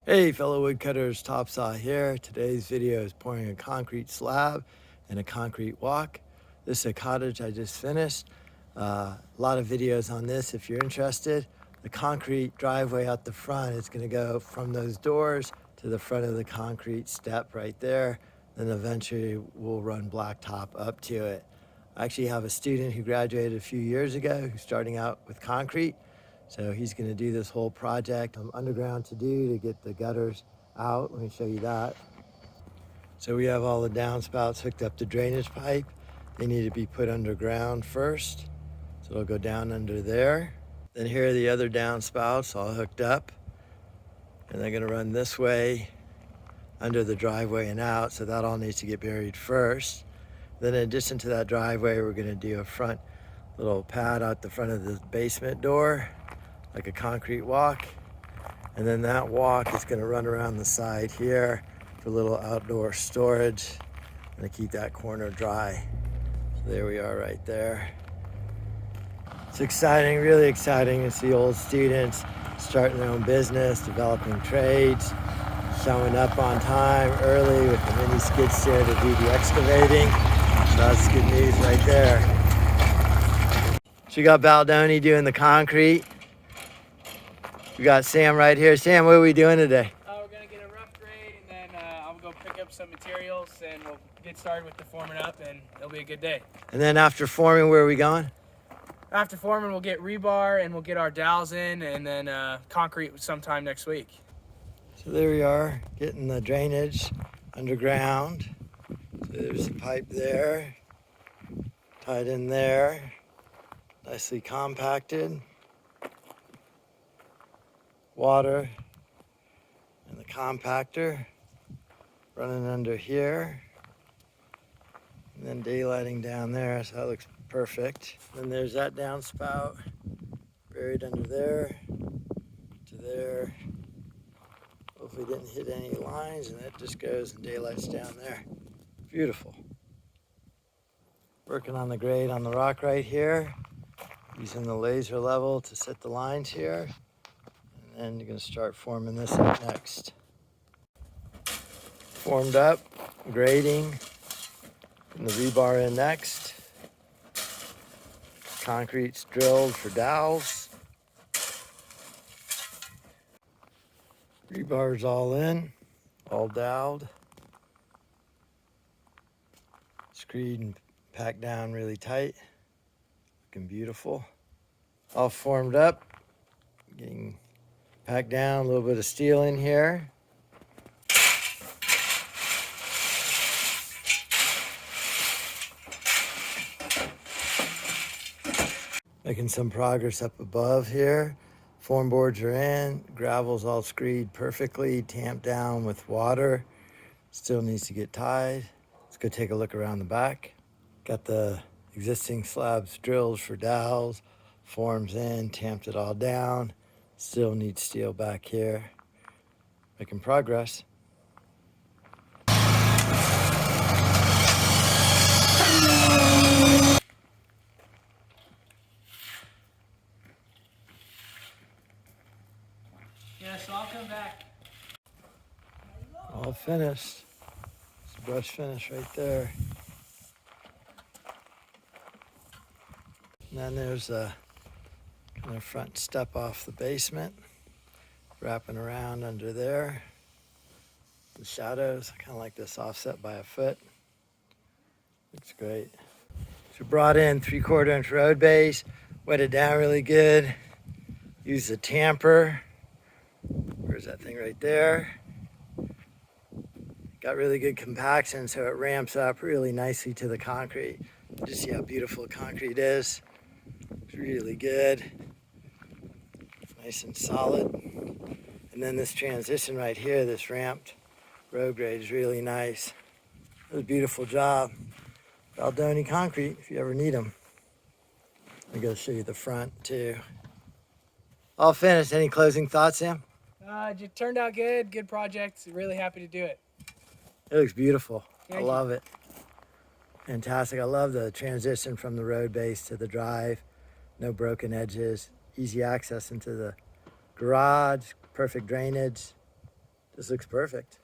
Hey fellow woodcutters, Topsaw here. Today's video is pouring a concrete slab and a concrete walk. This is a cottage I just finished. A lot of videos on this if you're interested. The concrete driveway out the front is going to go from those doors to the front of the concrete step right there. Then eventually we'll run blacktop up to it. I actually have a student who graduated a few years ago who's starting out with concrete. So he's going to do this whole project underground to get the gutters out. Let me show you that. So we have all the downspouts hooked up to drainage pipe. They need to be put underground first. So it'll go down under there. Then here are the other downspouts all hooked up. And they're going to run this way under the driveway and out. So that all needs to get buried first. Then in addition to that driveway, we're going to do a front little pad out the front of the basement door, like a concrete walk. And then that walk is going to run around the side here for a little outdoor storage and to keep that corner dry. So there we are right there. It's exciting, really exciting to see old students starting their own business, developing trades, showing up on time early with the mini skid steer to do the excavating. So that's good news right there. So you got Baldoni doing the concrete. We got Sam right here. Sam, what are we doing today? We're going to get a rough grade, and then I'll go pick up some materials, and we'll get started with the forming up, and it'll be a good day. And then after forming, where are we going? After forming, we'll get rebar, and we'll get our dowels in, and then concrete sometime next week. So there we are, getting the drainage underground. So there's the pipe there, tied in there, nicely compacted. Water and the compactor running under here, and then daylighting down there, so that looks perfect. Then there's that downspout buried under there to there. Hopefully didn't hit any lines, and that just goes and daylights down there. Beautiful. Working on the grade on the rock right here, using the laser level to set the lines here. And you're going to start forming this up next. Formed up, grading, and the rebar in next. Concrete's drilled for dowels. Rebar's all in, all doweled. Screed and packed down really tight. Looking beautiful. All formed up, getting packed down, a little bit of steel in here. Making some progress up above here. Form boards are in, gravel's all screed perfectly, tamped down with water. Still needs to get tied. Let's go take a look around the back. Got the existing slabs drilled for dowels, forms in, tamped it all down. Still needs steel back here. Making progress. Yeah, so I'll come back. All finished. It's a brush finish right there. And then there's a kind of front step off the basement, wrapping around under there. The shadows, I kind of like this offset by a foot. Looks great. So brought in 3/4 inch road base, wet it down really good. Use the tamper. Where's that thing right there? Got really good compaction, so it ramps up really nicely to the concrete. Just see how beautiful concrete is. It's really good. Nice and solid. And then this transition right here, this ramped road grade is really nice. It was a beautiful job. Baldoni concrete, if you ever need them. I'm going to show you the front too. All finished. Any closing thoughts, Sam? It turned out good. Good project. Really happy to do it. It looks beautiful. Thank I you. love it. Fantastic. I love the transition from the road base to the drive. No broken edges. Easy access into the garage. Perfect drainage. This looks perfect.